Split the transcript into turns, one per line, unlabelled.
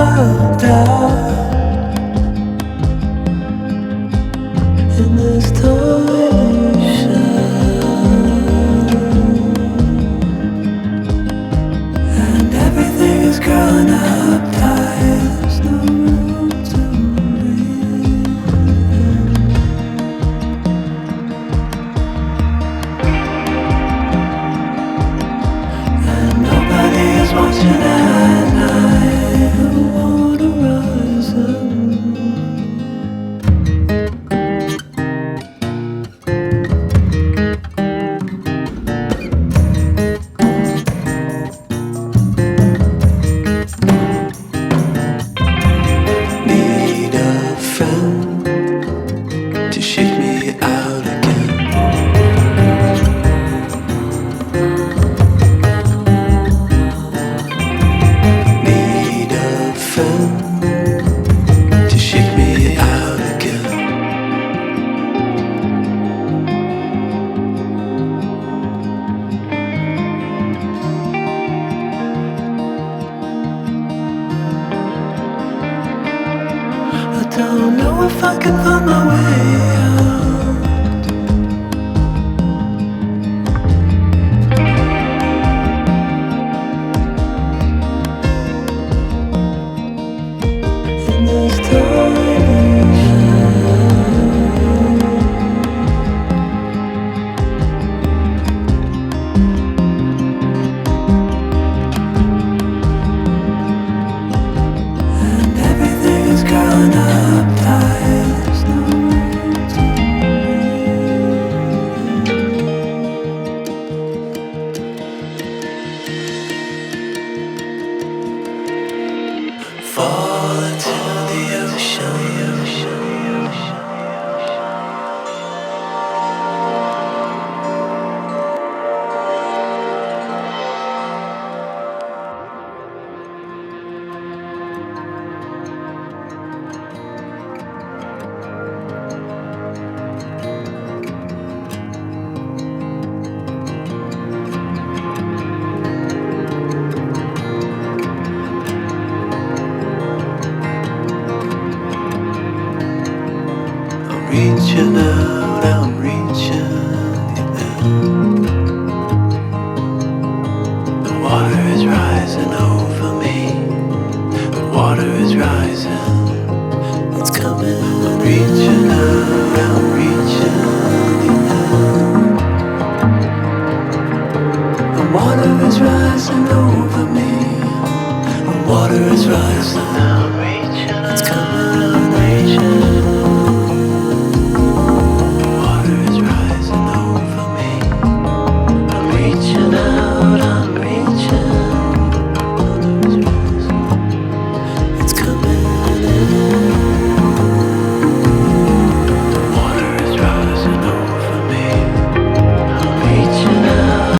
locked out in this ocean, and everything is growing up tight. There's no room to breathe, and nobody is watching at night. The water rising. Need a friend to shake me out again. Need a friend to shake me out again. I don't know if I can find my way out in this and everything is growing up tight. There's no room to breathe. Fall into the ocean. I'm reaching out, I'm reaching in. The water is rising over me. The water is rising. It's coming. I'm reaching out, I'm reaching in. The water is rising over me. The water is rising. I'm reaching. It's coming.